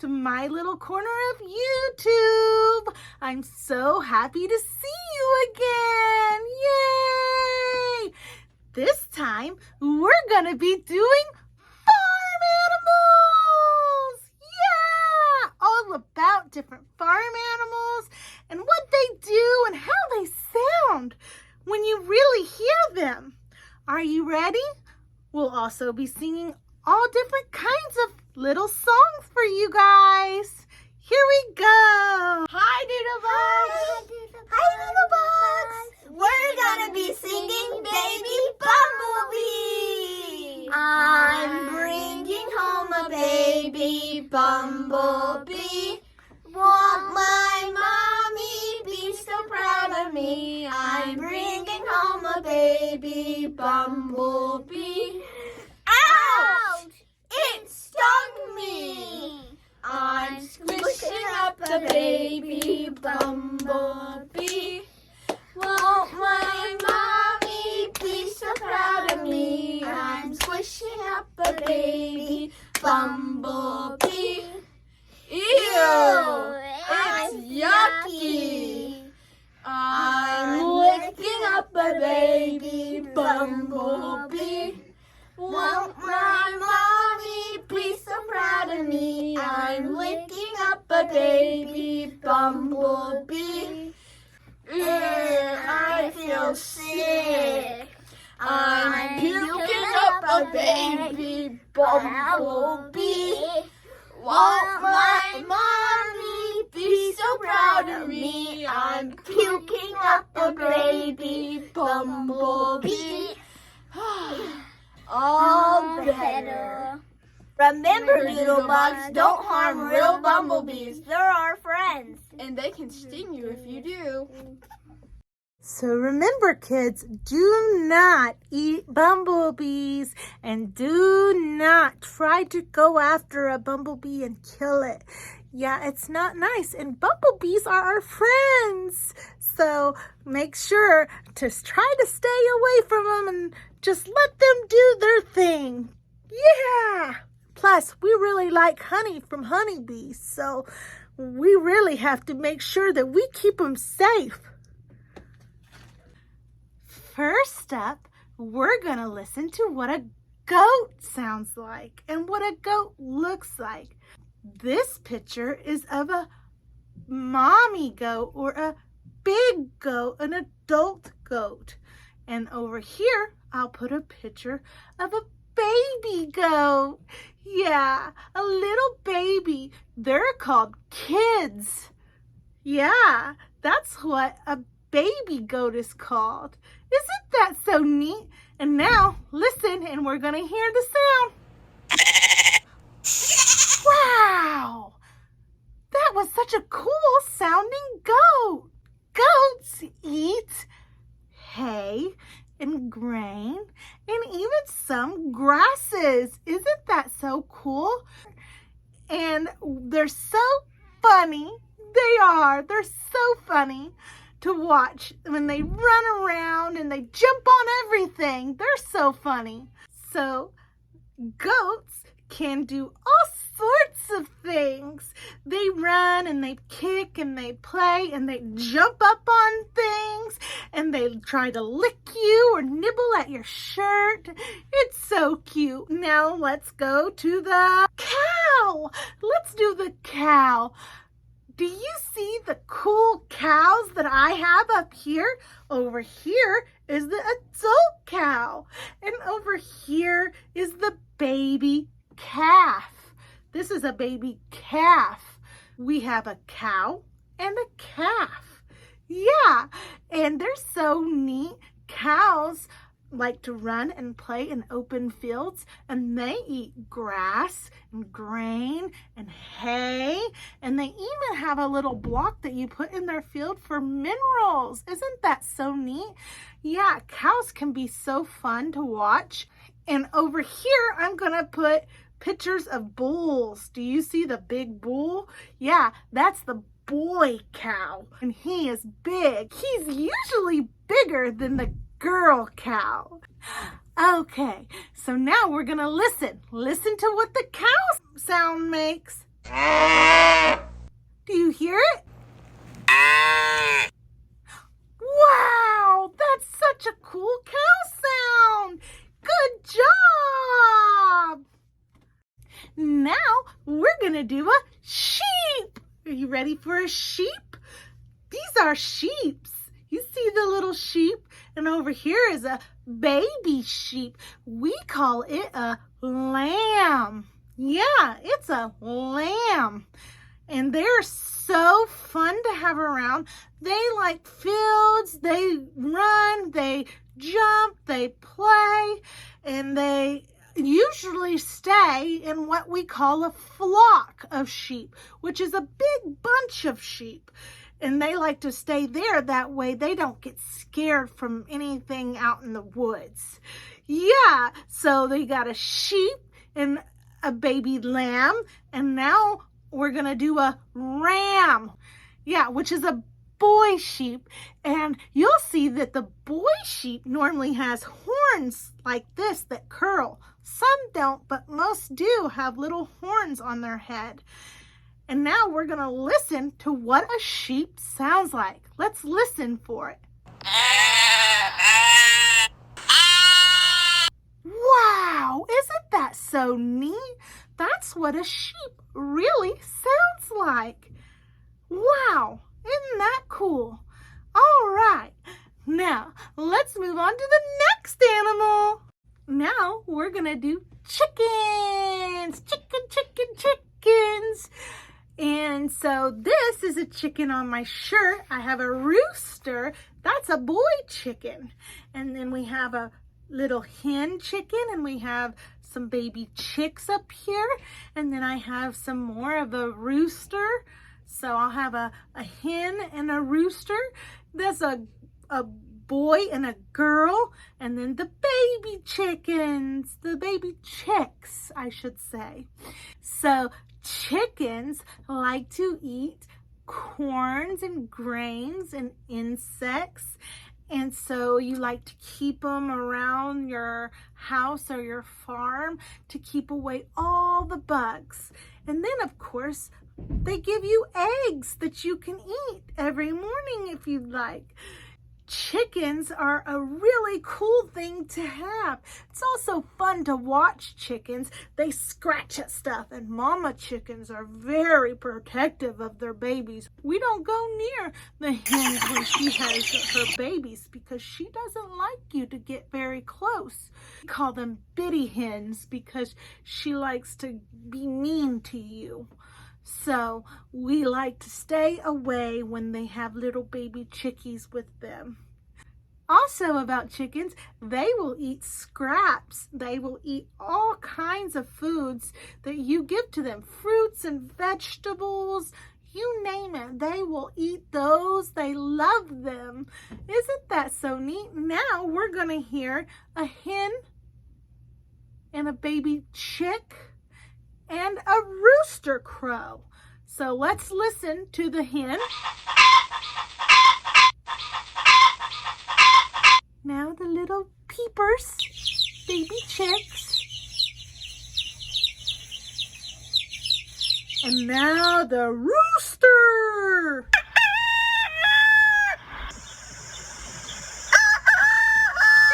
My little corner of YouTube. I'm so happy to see you again. Yay! This time we're gonna be doing farm animals. Yeah! All about different farm animals and what they do and how they sound when you really hear them. Are you ready? We'll also be singing all different kinds of little songs for you guys. Here we go. Hi, Doodle Box. Hi, Doodle Box. We're gonna be singing Baby Bumblebee. I'm bringing home a baby bumblebee. Won't my mommy be so proud of me? I'm bringing home a baby bumblebee. Ouch! It stung me! I'm squishing up the baby bumblebee. Won't my mommy be so proud of me? I'm squishing up the baby bumblebee. Ew! It's yucky! I'm licking up a baby bumblebee. Won't my mommy be so proud of me? I'm licking up a baby bumblebee. I feel sick. I'm puking up a baby bumblebee. Won't my mommy be so proud of me? I'm puking up a baby bumblebee. All better. Remember, Doodle Box, don't harm real bumblebees. They're our friends. And they can sting you if you do. So remember, kids, do not eat bumblebees and do not try to go after a bumblebee and kill it. Yeah, it's not nice. And bumblebees are our friends. So make sure to try to stay away from them and just let them do their thing. Yeah. Plus, we really like honey from honeybees. So we really have to make sure that we keep them safe. First up, we're going to listen to what a goat sounds like and what a goat looks like. This picture is of a mommy goat or a big goat, an adult goat. And over here, I'll put a picture of a baby goat. Yeah, a little baby. They're called kids. Yeah, that's what a baby goat is called. Isn't that so neat? And now, listen, and we're going to hear the sound. Wow! That was such a cool sounding goat. Goats eat hay and grain and even some grasses. Isn't that so cool? And they're so funny. They are. They're so funny to watch when they run around and they jump on everything. They're so funny. So goats can do all sorts of things. They run and they kick and they play and they jump up on things and they try to lick you or nibble at your shirt. It's so cute. Now let's go to the cow. Let's do the cow. Do you see the cool cows that I have up here? Over here is the adult cow. And over here is the baby calf. This is a baby calf. We have a cow and a calf. Yeah, and they're so neat. Cows like to run and play in open fields, and they eat grass and grain and hay, and they even have a little block that you put in their field for minerals. Isn't that so neat? Yeah, cows can be so fun to watch. And over here, I'm gonna put pictures of bulls. Do you see the big bull? Yeah, that's the boy cow, and he is big. He's usually bigger than the girl cow. Okay, so now we're gonna listen. Listen to what the cow sound makes. Do you hear it? Wow, that's such a cool cow sound. Good job. Now we're gonna do a sheep. Are you ready for a sheep? These are sheeps. You see the little sheep? And over here is a baby sheep. We call it a lamb. Yeah, it's a lamb. And they're so fun to have around. They like fields, they run, they jump, they play, and they usually stay in what we call a flock of sheep, which is a big bunch of sheep. And they like to stay there. That way they don't get scared from anything out in the woods. Yeah, so they got a sheep and a baby lamb. And now we're going to do a ram. Yeah, which is a boy sheep. And you'll see that the boy sheep normally has horns like this that curl. Some don't, but most do have little horns on their head. And now we're going to listen to what a sheep sounds like. Let's listen for it. Wow, isn't that so neat? That's what a sheep really sounds like. Wow, isn't that cool? All right, now let's move on to the next animal. Now we're going to do chickens. Chickens. And so this is a chicken on my shirt. I have a rooster. That's a boy chicken. And then we have a little hen chicken, and we have some baby chicks up here. And then I have some more of a rooster. So I'll have a hen and a rooster. There's a boy and a girl, and then the baby chickens, the baby chicks, I should say. So chickens like to eat corns and grains and insects, and so you like to keep them around your house or your farm to keep away all the bugs. And then of course they give you eggs that you can eat every morning if you'd like. Chickens are a really cool thing to have. It's also fun to watch chickens. They scratch at stuff, and mama chickens are very protective of their babies. We don't go near the hen when she has her babies because she doesn't like you to get very close. We call them bitty hens because she likes to be mean to you. So we like to stay away when they have little baby chickies with them. Also about chickens, they will eat scraps. They will eat all kinds of foods that you give to them. Fruits and vegetables, you name it. They will eat those. They love them. Isn't that so neat? Now we're going to hear a hen and a baby chick and a rooster crow. So let's listen to the hen. Now the little peepers, baby chicks. now the rooster.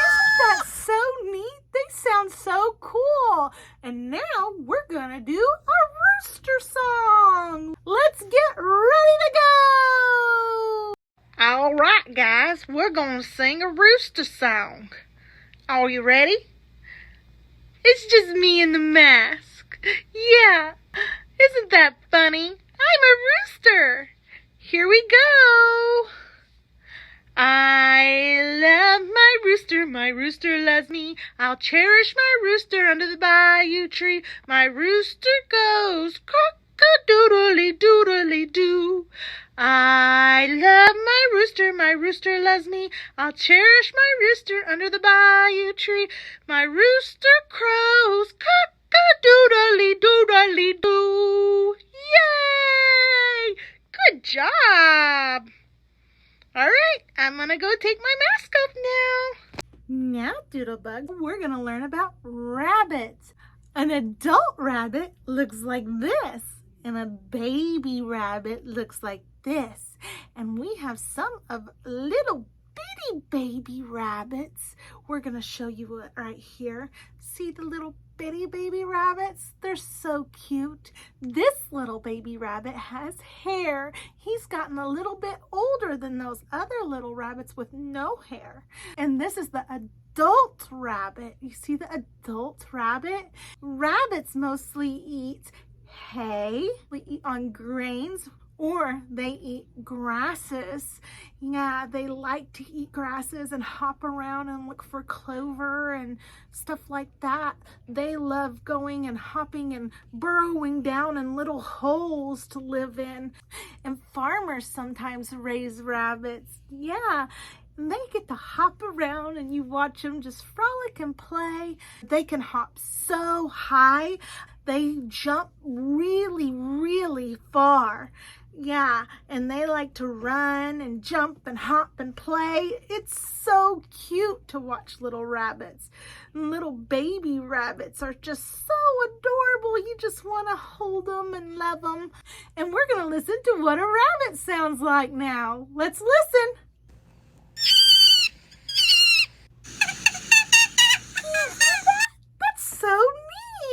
Isn't that so neat? They sound so cool. And now we're gonna do a rooster song. Let's get ready to go. All right, guys, we're gonna sing a rooster song. Are you ready? It's just me in the mask. Yeah, isn't that funny? I'm a rooster. Here we go. I love my rooster loves me. I'll cherish my rooster under the bayou tree. My rooster goes cock-a-doodly-doodly-doo. I love my rooster loves me. I'll cherish my rooster under the bayou tree. My rooster crows cock-a-doodly-doodly-doo. Yay! Good job! All right, I'm gonna go take my mask off now. Now, Doodlebug, we're gonna learn about rabbits. An adult rabbit looks like this, and a baby rabbit looks like this. And we have some of little bitty baby rabbits. We're gonna show you it right here. See the little bitty baby rabbits? They're so cute. This little baby rabbit has hair. He's gotten a little bit older than those other little rabbits with no hair. And this is the adult rabbit. You see the adult rabbit? Rabbits mostly eat hay. They eat on grains, or they eat grasses. Yeah, they like to eat grasses and hop around and look for clover and stuff like that. They love going and hopping and burrowing down in little holes to live in. And farmers sometimes raise rabbits. Yeah, and they get to hop around and you watch them just frolic and play. They can hop so high. They jump really, really far. Yeah, and they like to run and jump and hop and play. It's so cute to watch little rabbits. Little baby rabbits are just so adorable. You just want to hold them and love them. And we're going to listen to what a rabbit sounds like now. Let's listen. That's so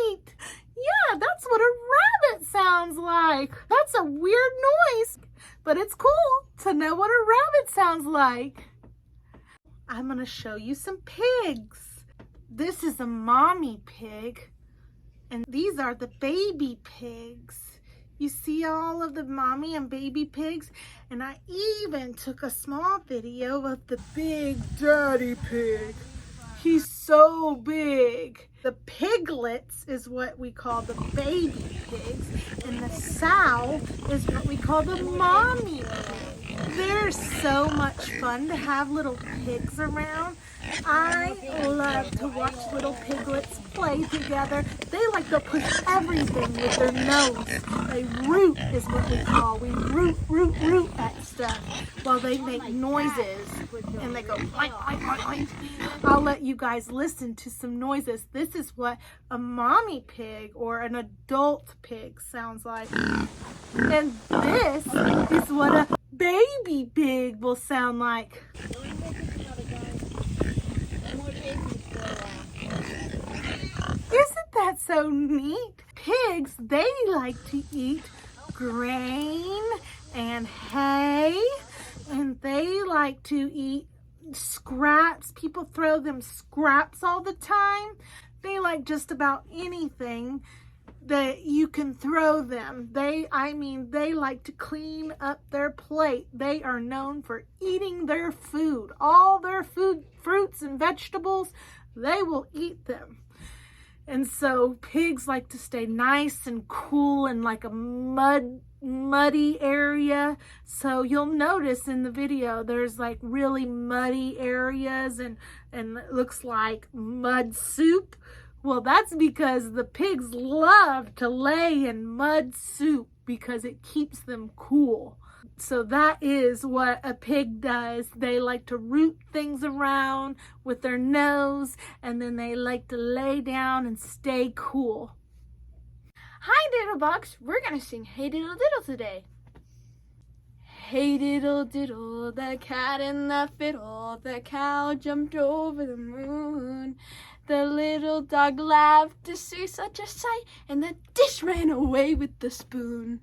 neat. Yeah, that's what a rabbit sounds like. That's a weird noise, but it's cool to know what a rabbit sounds like. I'm going to show you some pigs. This is a mommy pig, and these are the baby pigs. You see all of the mommy and baby pigs? And I even took a small video of the big daddy pig. He's so big. The piglets is what we call the baby pigs, and the sow is what we call the mommy pig. They're so much fun to have little pigs around. I love to watch little piglets play together. They like to push everything with their nose. They root is what we call. We root at stuff while they make noises. And they go oink, oink, oink, oink. I'll let you guys listen to some noises. This is what a mommy pig or an adult pig sounds like. And this is what a baby pig will sound like. Isn't that so neat? Pigs, they like to eat grain and hay, and they like to eat scraps. People throw them scraps all the time. They like just about anything that you can throw them. They like to clean up their plate. They are known for eating their food. All their food, fruits and vegetables, they will eat them. And so pigs like to stay nice and cool in like a muddy area. So you'll notice in the video there's like really muddy areas and it looks like mud soup. Well, that's because the pigs love to lay in mud soup because it keeps them cool. So that is what a pig does. They like to root things around with their nose, and then they like to lay down and stay cool. Hi, Doodle Box. We're gonna sing Hey Diddle Diddle today. Hey diddle diddle, the cat and the fiddle, the cow jumped over the moon. The little dog laughed to see such a sight, and the dish ran away with the spoon.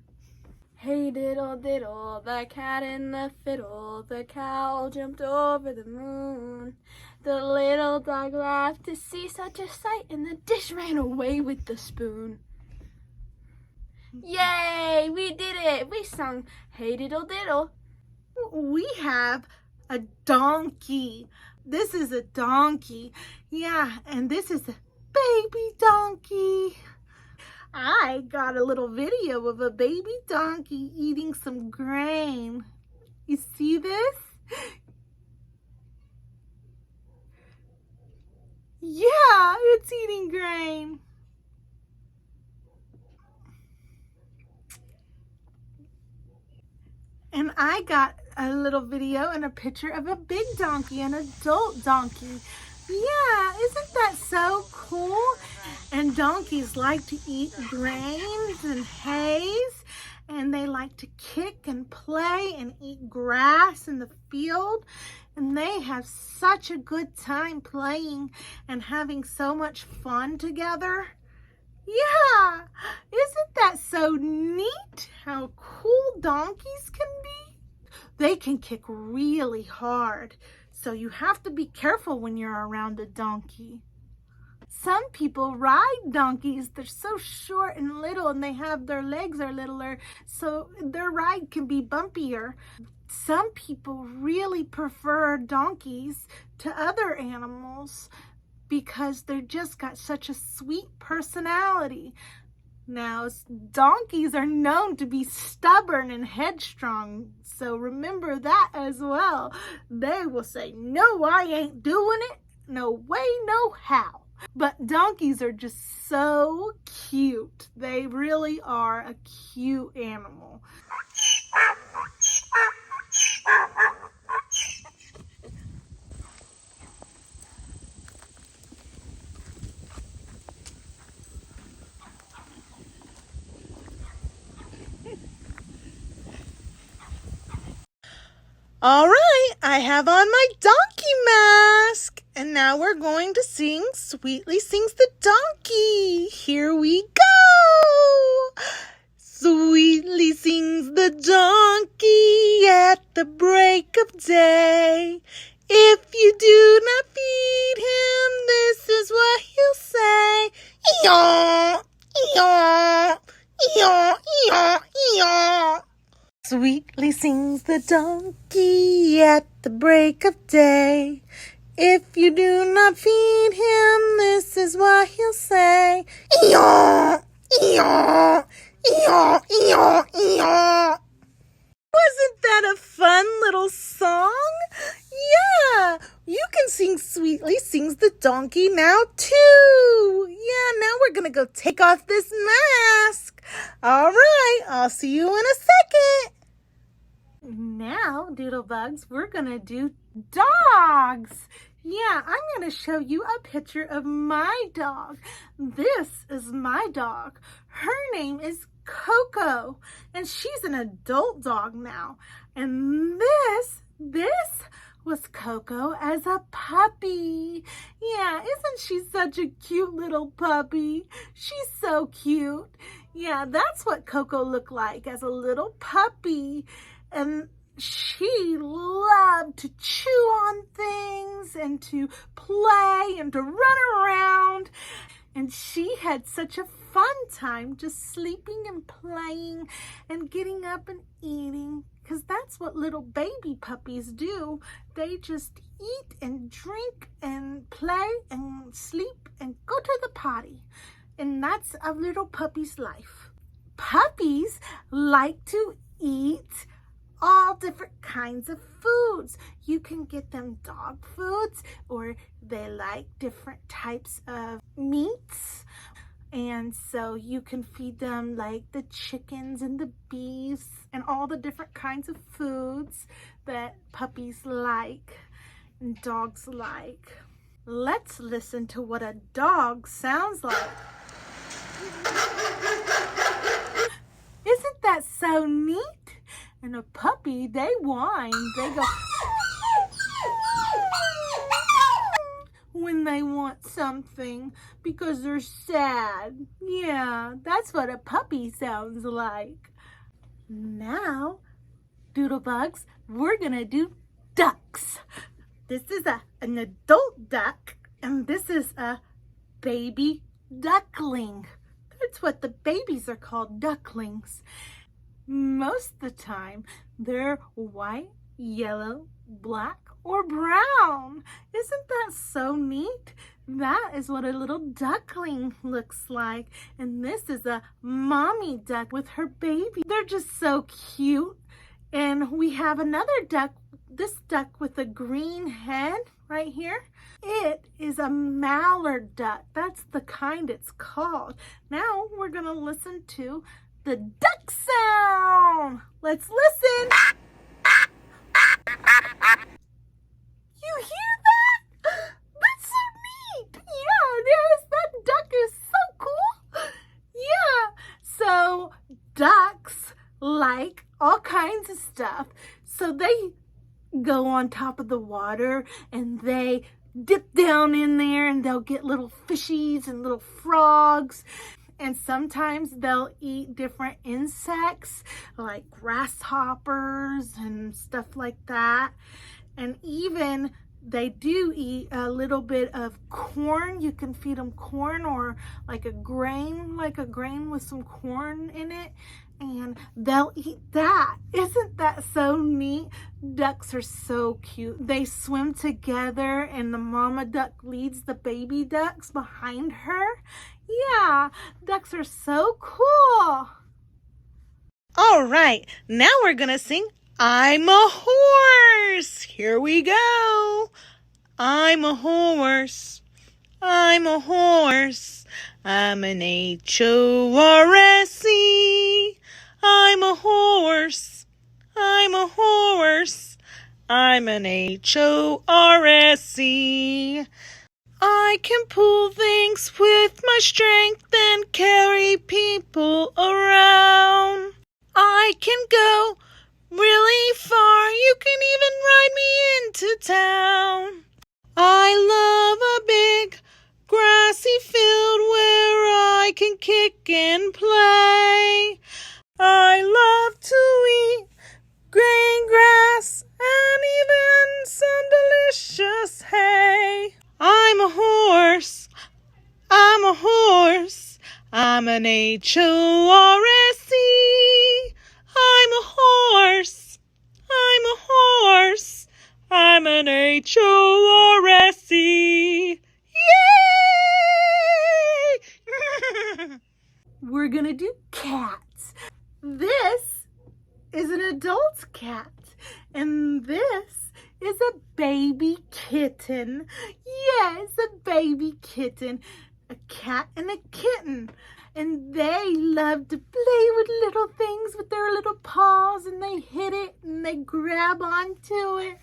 Hey diddle diddle, the cat and the fiddle, the cow jumped over the moon. The little dog laughed to see such a sight, and the dish ran away with the spoon. Yay! We did it! We sung Hey Diddle Diddle. We have a donkey. This is a donkey. Yeah, and this is a baby donkey. I got a little video of a baby donkey eating some grain. You see this? Yeah, it's eating grain. And I got a little video and a picture of a big donkey, an adult donkey. Yeah, isn't that so cool? And donkeys like to eat grains and hays, and they like to kick and play and eat grass in the field. And they have such a good time playing and having so much fun together. Yeah, isn't that so neat how cool donkeys can be? They can kick really hard, so you have to be careful when you're around a donkey. Some people ride donkeys. They're so short and little, and their legs are littler, so their ride can be bumpier. Some people really prefer donkeys to other animals because they've just got such a sweet personality. Now, donkeys are known to be stubborn and headstrong, so remember that as well. They will say, no, I ain't doing it. No way, no how. But donkeys are just so cute. They really are a cute animal. All right, I have on my donkey mask. And now we're going to sing Sweetly Sings the Donkey. Here we go. Sweetly sings the donkey at the break of day. If you do not feed him, this is what he'll say. Eeyore, eeyore, eeyore, eeyore, eeyore. Sweetly sings the donkey at the break of day. If you do not feed him, this is what he'll say. Eeyore, eeyore, eeyore, eeyore, eeyore. Wasn't that a fun little song? Yeah, you can sing Sweetly Sings the Donkey now too. Yeah, now we're going to go take off this mask. All right, I'll see you in a second. Now, Doodlebugs, we're going to do dogs. Yeah, I'm going to show you a picture of my dog. This is my dog. Her name is Coco, and she's an adult dog now. And this was Coco as a puppy. Yeah, isn't she such a cute little puppy? She's so cute. Yeah, that's what Coco looked like as a little puppy. And she loved to chew on things and to play and to run around. And she had such a fun time just sleeping and playing and getting up and eating, because that's what little baby puppies do. They just eat and drink and play and sleep and go to the potty. And that's a little puppy's life. Puppies like to eat all different kinds of foods. You can get them dog foods, or they like different types of meats. And so you can feed them like the chickens and the beefs and all the different kinds of foods that puppies like and dogs like. Let's listen to what a dog sounds like. Isn't that so neat? And a puppy, they whine. They go when they want something because they're sad. Yeah, that's what a puppy sounds like. Now, Doodlebugs, we're gonna do ducks. This is an adult duck, and this is a baby duckling. That's what the babies are called, ducklings. Most of the time, they're white, yellow, black, or brown. Isn't that so neat? That is what a little duckling looks like. And this is a mommy duck with her baby. They're just so cute. And we have another duck, this duck with a green head right here. It is a mallard duck. That's the kind it's called. Now we're going to listen to the duck sound. Let's listen. You hear that? That's so neat. Yeah, it is. That duck is so cool. Yeah. So ducks like all kinds of stuff. So they go on top of the water and they dip down in there and they'll get little fishies and little frogs. And sometimes they'll eat different insects like grasshoppers and stuff like that. And even they do eat a little bit of corn. You can feed them corn or like a grain with some corn in it. And they'll eat that. Isn't that so neat? Ducks are so cute. They swim together and the mama duck leads the baby ducks behind her. Yeah, ducks are so cool. All right, now we're gonna sing I'm a Horse. Here we go. I'm a horse. I'm a horse. I'm an H-O-R-S-E. I'm a horse. I'm a horse. I'm an H-O-R-S-E. I can pull things with my strength and carry people around. I can go really far. You can even ride me into town. I love a big grassy field where I can kick and play. I love to eat green grass and even some delicious hay. I'm a horse. I'm a horse. I'm an H-O-R-S-E. I'm a horse. I'm a horse. I'm an H-O-R-S-E. Yay! We're gonna do cats. This is an adult cat, and this is a baby kitten. Yes, a baby kitten. A cat and a kitten. And they love to play with little things with their little paws, and they hit it and they grab onto it.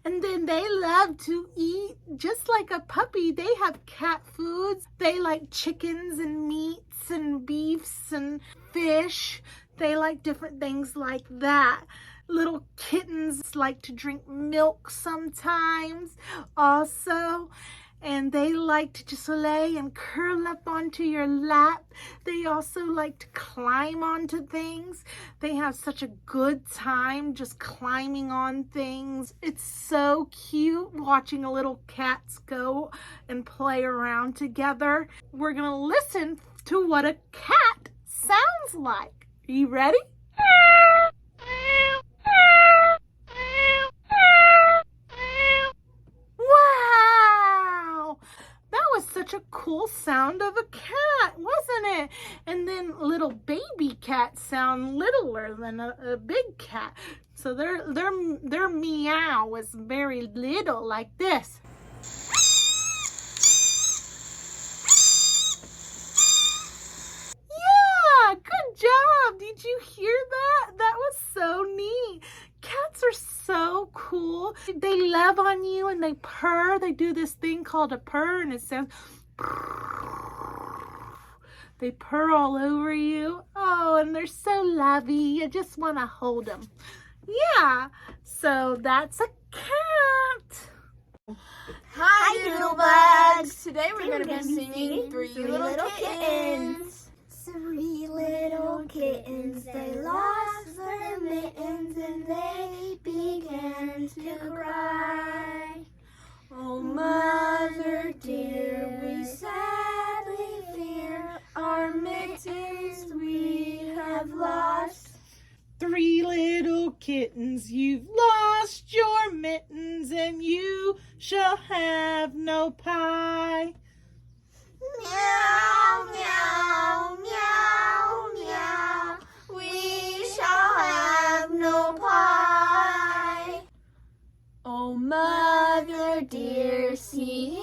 And then they love to eat just like a puppy. They have cat foods. They like chickens and meats and beefs and fish. They like different things like that. Little kittens like to drink milk sometimes also. And they like to just lay and curl up onto your lap. They also like to climb onto things. They have such a good time just climbing on things. It's so cute watching little cats go and play around together. We're going to listen to what a cat sounds like. Are you ready? Wow! That was such a cool sound of a cat, wasn't it? And then little baby cats sound littler than a big cat. So their meow is very little, like this. Yeah, good job. Did you hear that? That was so neat. Cats are so cool. They love on you and they purr. They do this thing called a purr, and it sounds They purr all over you. Oh, and they're so lovey. You just want to hold them. Yeah, so that's a cat. Hi, Doodle Bugs. Today we're going to be singing Three Little Kittens. 3 little kittens, they lost their mittens and they began to cry. Oh, mother dear, we sadly fear our mittens we have lost. 3 little kittens, you've lost your mittens and you shall have no pie. Meow, meow, meow, meow, we shall have no pie. Oh, mother dear, see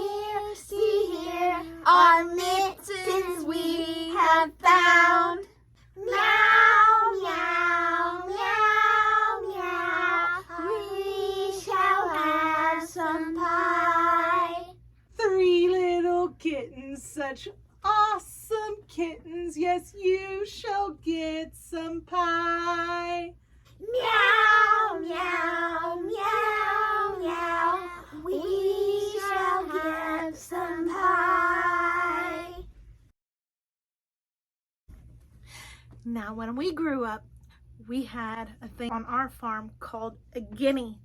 here, our mittens we have found. Meow, meow, meow, meow, we shall have some pie. 3 little kittens, such awesome kittens. Yes, you shall get some pie. Meow, meow, meow, meow, we shall have some pie. Now, when we grew up, we had a thing on our farm called a guinea.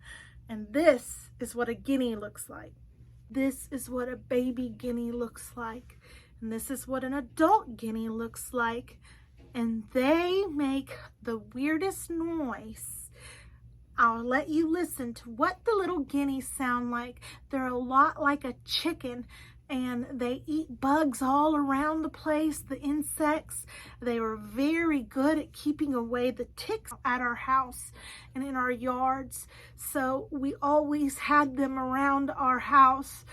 And this is what a guinea looks like. This is what a baby guinea looks like. And this is what an adult guinea looks like. And they make the weirdest noise. I'll let you listen to what the little guineas sound like. They're a lot like a chicken, and they eat bugs all around the place, the insects. They were very good at keeping away the ticks at our house and in our yards. So we always had them around our house.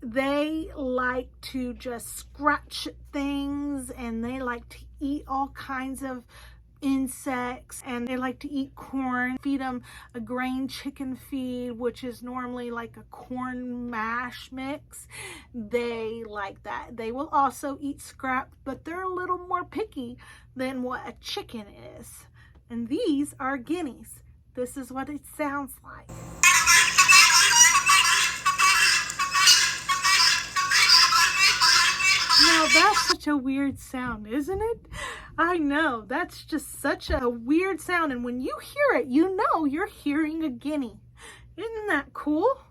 They like to just scratch at things, and they like to eat all kinds of insects, and they like to eat corn. Feed them a grain chicken feed, which is normally like a corn mash mix. They like that. They will also eat scraps, but they're a little more picky than what a chicken is. And these are guineas. This is what it sounds like. Now that's such a weird sound, isn't it? I know, that's just such a weird sound, and when you hear it, you know you're hearing a guinea. Isn't that cool?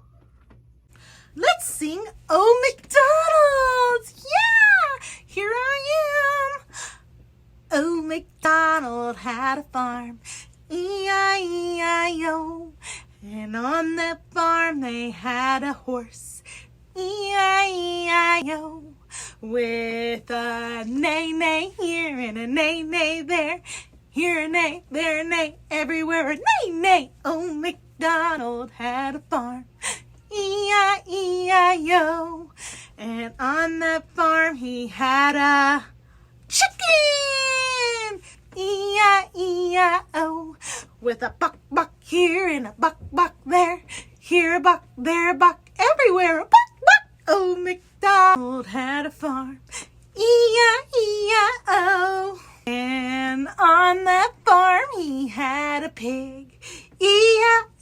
Let's sing Oh MacDonald! Yeah! Here I am! Oh, MacDonald had a farm, E-I-E-I-O, and on that farm they had a horse, E-I-E-I-O. With a neigh-neigh here and a neigh-neigh there. Here a neigh, there a neigh, everywhere a neigh-neigh. Oh, MacDonald had a farm, E-I-E-I-O. And on that farm he had a chicken, E-I-E-I-O. With a buck here and a buck there. Here a buck, there a buck, everywhere a buck. Oh, MacDonald had a farm, E-I-E-I-O. And on that farm he had a pig, E-I-E-I-O.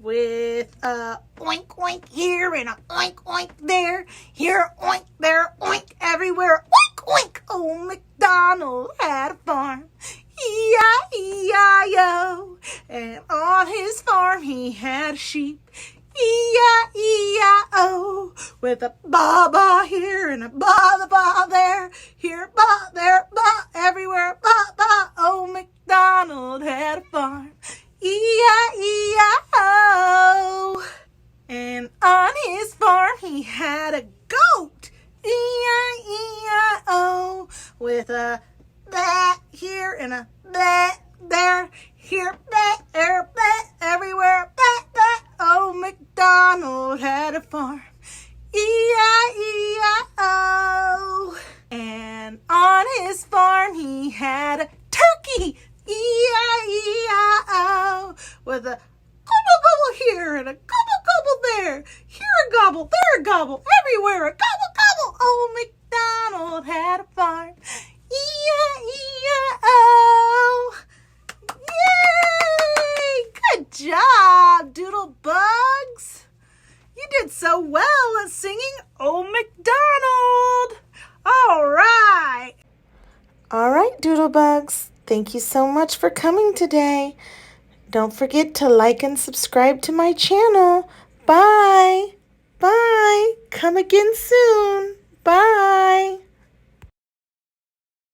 With a oink oink here and a oink oink there. Here oink, there oink, everywhere oink oink. Oh, MacDonald had a farm, E-I-E-I-O. And on his farm he had a sheep, E-I-E-I-O. With a ba-ba here and a ba-ba there. Here, ba, there, ba, everywhere, ba-ba. Oh, MacDonald had a farm, E-I-E-I-O. And on his farm he had a goat, E-I-E-I-O. With a bat here and a bat there. Here, bat, there, bat, everywhere, bat, bat. Oh, MacDonald had a farm, E-I-E-I-O. And on his farm he had a turkey, E-I-E-I-O. With a gobble gobble here and a gobble gobble there. Here a gobble, there a gobble, everywhere a gobble gobble. Oh, MacDonald MacDonald had a farm. E-I-E-I-O. Yay! Good job, Doodle Bugs. You did so well at singing Oh MacDonald. All right. All right, Doodle Bugs. Thank you so much for coming today. Don't forget to like and subscribe to my channel. Bye. Bye. Come again soon.